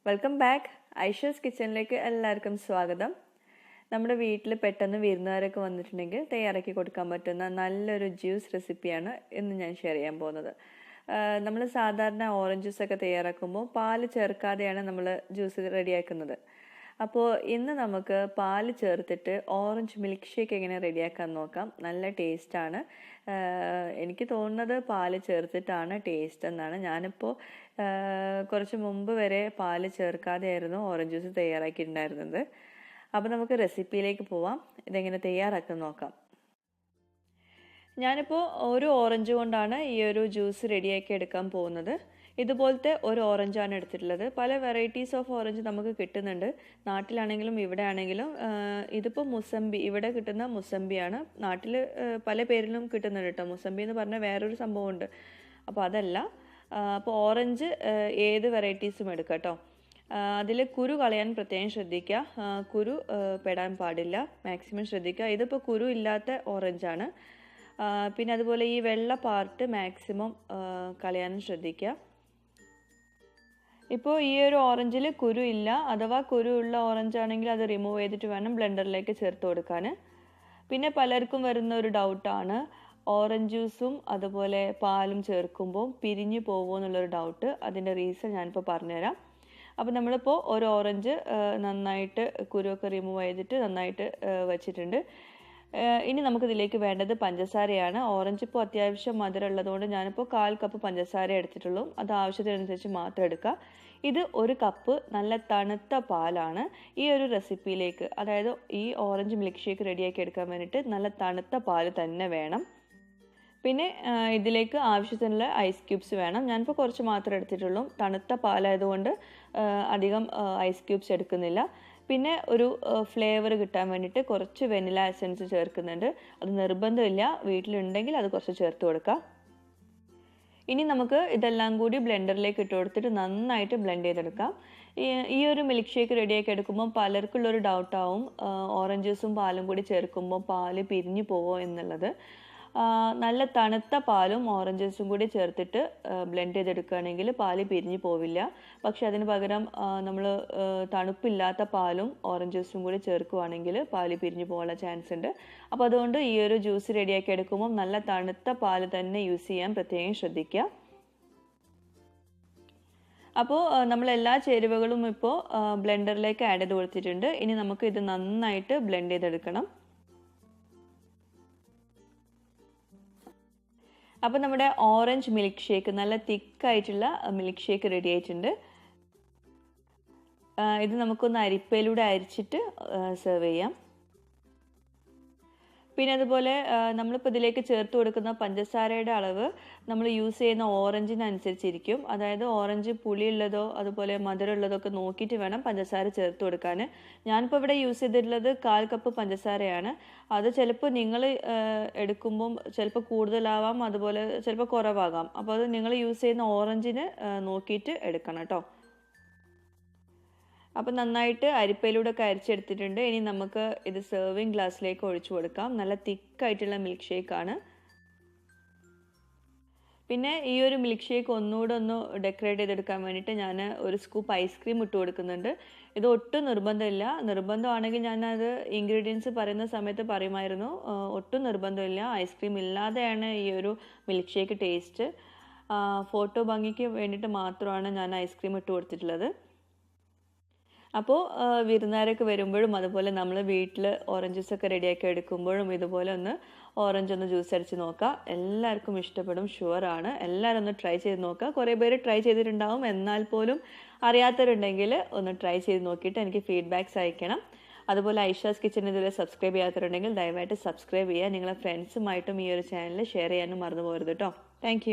Welcome back. Aisha's കിച്ചണിലേക്ക് എല്ലാവർക്കും സ്വാഗതം. നമ്മുടെ വീട്ടിൽ പെട്ടെന്ന് വിരുന്നുകാരൊക്കെ വന്നിട്ടുണ്ടെങ്കിൽ തയ്യാറാക്കി കൊടുക്കാൻ പറ്റുന്ന നല്ലൊരു ജ്യൂസ് റെസിപ്പിയാണ് ഇന്ന് ഞാൻ ഷെയർ ചെയ്യാൻ പോകുന്നത്. നമ്മൾ സാധാരണ ഓറഞ്ച് ജ്യൂസൊക്കെ തയ്യാറാക്കുമ്പോൾ പാല് ചേർക്കാതെയാണ് നമ്മൾ ജ്യൂസ് റെഡിയാക്കുന്നത്. അപ്പോൾ ഇന്ന് നമുക്ക് പാല് ചേർത്തിട്ട് ഓറഞ്ച് മിൽക്ക് ഷേക്ക് എങ്ങനെ റെഡിയാക്കാൻ നോക്കാം. നല്ല ടേസ്റ്റാണ്. എനിക്ക് തോന്നുന്നത് പാല് ചേർത്തിട്ടാണ് ടേസ്റ്റ് എന്നാണ്. ഞാനിപ്പോൾ കുറച്ച് മുമ്പ് വരെ പാല് ചേർക്കാതെയായിരുന്നു ഓറഞ്ച് ജ്യൂസ് തയ്യാറാക്കിയിട്ടുണ്ടായിരുന്നത്. അപ്പോൾ നമുക്ക് റെസിപ്പിയിലേക്ക് പോവാം. ഇതെങ്ങനെ തയ്യാറാക്കാൻ നോക്കാം. ഞാനിപ്പോൾ ഒരു ഓറഞ്ച് കൊണ്ടാണ് ഈ ഒരു ജ്യൂസ് റെഡിയാക്കി എടുക്കാൻ പോകുന്നത്. ഇതുപോലത്തെ ഒരു ഓറഞ്ചാണ് എടുത്തിട്ടുള്ളത്. പല വെറൈറ്റീസ് ഓഫ് ഓറഞ്ച് നമുക്ക് കിട്ടുന്നുണ്ട്, നാട്ടിലാണെങ്കിലും ഇവിടെ ആണെങ്കിലും. ഇതിപ്പോൾ മുസംബി, ഇവിടെ കിട്ടുന്ന മുസംബിയാണ്. നാട്ടിൽ പല പേരിലും കിട്ടുന്നുണ്ട് കേട്ടോ. മുസംബി എന്ന് പറഞ്ഞാൽ വേറൊരു സംഭവമുണ്ട്, അപ്പോൾ അതല്ല. അപ്പോൾ ഓറഞ്ച് ഏത് വെറൈറ്റീസും എടുക്കാം കേട്ടോ. അതിൽ കുരു കളയാൻ പ്രത്യേകം ശ്രദ്ധിക്കുക. കുരു പെടാൻ പാടില്ല, മാക്സിമം ശ്രദ്ധിക്കുക. ഇതിപ്പോൾ കുരു ഇല്ലാത്ത ഓറഞ്ചാണ്. പിന്നെ അതുപോലെ ഈ വെള്ള പാർട്ട് മാക്സിമം കളയാനും ശ്രദ്ധിക്കുക. ഇപ്പോൾ ഈ ഒരു ഓറഞ്ചിൽ കുരു ഇല്ല, അഥവാ കുരു ഉള്ള ഓറഞ്ച് ആണെങ്കിൽ അത് റിമൂവ് ചെയ്തിട്ട് വേണം ബ്ലെൻഡറിലേക്ക് ചേർത്ത് കൊടുക്കാൻ. പിന്നെ പലർക്കും വരുന്ന ഒരു ഡൗട്ടാണ്, ഓറഞ്ച് ജ്യൂസും അതുപോലെ പാലും ചേർക്കുമ്പോൾ പിരിഞ്ഞു പോകുമോ എന്നുള്ളൊരു ഡൗട്ട്. അതിൻ്റെ റീസൺ ഞാനിപ്പോൾ പറഞ്ഞുതരാം. അപ്പോൾ നമ്മളിപ്പോൾ ഒരു ഓറഞ്ച് നന്നായിട്ട് കുരുവൊക്കെ റിമൂവ് ചെയ്തിട്ട് നന്നായിട്ട് വെച്ചിട്ടുണ്ട്. ഇനി നമുക്കിതിലേക്ക് വേണ്ടത് പഞ്ചസാരയാണ്. ഓറഞ്ച് ഇപ്പോൾ അത്യാവശ്യം മധുരം ഉള്ളതുകൊണ്ട് ഞാനിപ്പോൾ 1/4 കപ്പ് പഞ്ചസാര എടുത്തിട്ടുള്ളൂ. അത് ആവശ്യത്തിനനുസരിച്ച് മാത്രം എടുക്കുക. ഇത് 1 കപ്പ് നല്ല തണുത്ത പാലാണ് ഈ ഒരു റെസിപ്പിയിലേക്ക്. അതായത് ഈ ഓറഞ്ച് മിൽക്ക് ഷേക്ക് റെഡിയാക്കി എടുക്കാൻ വേണ്ടിയിട്ട് നല്ല തണുത്ത പാല് തന്നെ വേണം. പിന്നെ ഇതിലേക്ക് ആവശ്യത്തിനുള്ള ഐസ് ക്യൂബ്സ് വേണം. ഞാനിപ്പോൾ കുറച്ച് മാത്രമേ എടുത്തിട്ടുള്ളൂ. തണുത്ത പാലായതുകൊണ്ട് അധികം ഐസ് ക്യൂബ്സ് എടുക്കുന്നില്ല. പിന്നെ ഒരു ഫ്ലേവർ കിട്ടാൻ വേണ്ടിയിട്ട് കുറച്ച് വെനില എസൻസ് ചേർക്കുന്നുണ്ട്. അത് നിർബന്ധമില്ല, വീട്ടിലുണ്ടെങ്കിൽ അത് കുറച്ച് ചേർത്ത് കൊടുക്കാം. ഇനി നമുക്ക് ഇതെല്ലാം കൂടി ബ്ലെൻഡറിലേക്ക് ഇട്ട് കൊടുത്തിട്ട് നന്നായിട്ട് ബ്ലെൻഡ് ചെയ്തെടുക്കാം. ഈ ഒരു മിൽക്ക് ഷേക്ക് റെഡിയാക്കി എടുക്കുമ്പോൾ പലർക്കുള്ളൊരു ഡൗട്ടാവും, ഓറഞ്ച് ജ്യൂസും പാലും കൂടി ചേർക്കുമ്പോൾ പാല് പിരിഞ്ഞു പോവോ എന്നുള്ളത്. നല്ല തണുത്ത പാലും ഓറഞ്ച് ജ്യൂസും കൂടി ചേർത്തിട്ട് ബ്ലെൻഡ് ചെയ്തെടുക്കുകയാണെങ്കിൽ പാല് പിരിഞ്ഞു പോവില്ല. പക്ഷെ അതിന് പകരം നമ്മൾ തണുപ്പില്ലാത്ത പാലും ഓറഞ്ച് ജ്യൂസും കൂടി ചേർക്കുകയാണെങ്കിൽ പാല് പിരിഞ്ഞു പോകാനുള്ള ചാൻസ് ഉണ്ട്. അപ്പോൾ അതുകൊണ്ട് ഈ ഒരു ജ്യൂസ് റെഡിയാക്കി എടുക്കുമ്പോൾ നല്ല തണുത്ത പാല് തന്നെ യൂസ് ചെയ്യാൻ പ്രത്യേകം ശ്രദ്ധിക്കുക. അപ്പോൾ നമ്മൾ എല്ലാ ചേരുവകളും ഇപ്പോൾ ബ്ലെൻഡറിലേക്ക് ആഡ് ചെയ്ത് കൊടുത്തിട്ടുണ്ട്. ഇനി നമുക്ക് ഇത് നന്നായിട്ട് ബ്ലെൻഡ് ചെയ്തെടുക്കണം. അപ്പോൾ നമ്മുടെ ഓറഞ്ച് മിൽക്ക് ഷേക്ക്, നല്ല തിക്കായിട്ടുള്ള മിൽക്ക് ഷേക്ക് റെഡി ആയിട്ടുണ്ട്. ഇത് നമുക്കൊന്ന് അരിപ്പയിലൂടെ അരിച്ചിട്ട് സെർവ് ചെയ്യാം. പിന്നെ അതുപോലെ നമ്മളിപ്പോൾ ഇതിലേക്ക് ചേർത്ത് കൊടുക്കുന്ന പഞ്ചസാരയുടെ അളവ് നമ്മൾ യൂസ് ചെയ്യുന്ന ഓറഞ്ചിനനുസരിച്ചിരിക്കും. അതായത് ഓറഞ്ച് പുളിയുള്ളതോ അതുപോലെ മധുരമുള്ളതോ ഒക്കെ നോക്കിയിട്ട് വേണം പഞ്ചസാര ചേർത്ത് കൊടുക്കാൻ. ഞാനിപ്പോൾ ഇവിടെ യൂസ് ചെയ്തിട്ടുള്ളത് 1/4 കപ്പ് പഞ്ചസാരയാണ്. അത് ചിലപ്പോൾ നിങ്ങൾ എടുക്കുമ്പം ചിലപ്പോൾ കൂടുതലാവാം, അതുപോലെ ചിലപ്പോൾ കുറവാകാം. അപ്പോൾ അത് നിങ്ങൾ യൂസ് ചെയ്യുന്ന ഓറഞ്ചിന് നോക്കിയിട്ട് എടുക്കണം കേട്ടോ. അപ്പം നന്നായിട്ട് അരിപ്പയിലൂടെ ഒക്കെ അരിച്ചെടുത്തിട്ടുണ്ട്. ഇനി നമുക്ക് ഇത് സെർവിങ് ഗ്ലാസ്സിലേക്ക് ഒഴിച്ചു കൊടുക്കാം. നല്ല തിക്കായിട്ടുള്ള മിൽക്ക് ഷേക്കാണ്. പിന്നെ ഈ ഒരു മിൽക്ക് ഷേക്ക് ഒന്നുകൂടെ ഒന്ന് ഡെക്കറേറ്റ് ചെയ്തെടുക്കാൻ വേണ്ടിയിട്ട് ഞാൻ ഒരു സ്കൂപ്പ് ഐസ്ക്രീം ഇട്ട് കൊടുക്കുന്നുണ്ട്. ഇത് ഒട്ടും നിർബന്ധമില്ല. നിർബന്ധമാണെങ്കിൽ ഞാനത് ഇൻഗ്രീഡിയൻസ് പറയുന്ന സമയത്ത് പറയുമായിരുന്നു. ഒട്ടും നിർബന്ധമില്ല. ഐസ്ക്രീം ഇല്ലാതെയാണ് ഈ ഒരു മിൽക്ക് ഷേക്ക് ടേസ്റ്റ്. ഫോട്ടോ ഭംഗിക്ക് വേണ്ടിയിട്ട് മാത്രമാണ് ഞാൻ ഐസ്ക്രീം ഇട്ട് കൊടുത്തിട്ടുള്ളത്. അപ്പോൾ വിരുന്നുകാരൊക്കെ വരുമ്പോഴും അതുപോലെ നമ്മൾ വീട്ടിൽ ഓറഞ്ച് ജ്യൂസൊക്കെ റെഡിയാക്കി എടുക്കുമ്പോഴും ഇതുപോലെ ഒന്ന് ഓറഞ്ച് ഒന്ന് ജ്യൂസ് അടിച്ച് നോക്കുക. എല്ലാവർക്കും ഇഷ്ടപ്പെടും, ഷുവറാണ്. എല്ലാവരും ഒന്ന് ട്രൈ ചെയ്ത് നോക്കുക. കുറേ പേര് ട്രൈ ചെയ്തിട്ടുണ്ടാവും, എന്നാൽ പോലും അറിയാത്തവരുണ്ടെങ്കിൽ ഒന്ന് ട്രൈ ചെയ്ത് നോക്കിയിട്ട് എനിക്ക് ഫീഡ്ബാക്ക്സ് അയക്കണം. അതുപോലെ ഐഷാസ് കിച്ചൺ ഇതുവരെ സബ്സ്ക്രൈബ് ചെയ്യാത്തവരുണ്ടെങ്കിൽ ദയവായിട്ട് സബ്സ്ക്രൈബ് ചെയ്യുക. നിങ്ങളെ ഫ്രണ്ട്സുമായിട്ടും ഈ ഒരു ചാനൽ ഷെയർ ചെയ്യാനും മറന്നു പോകരുത് കേട്ടോ. താങ്ക്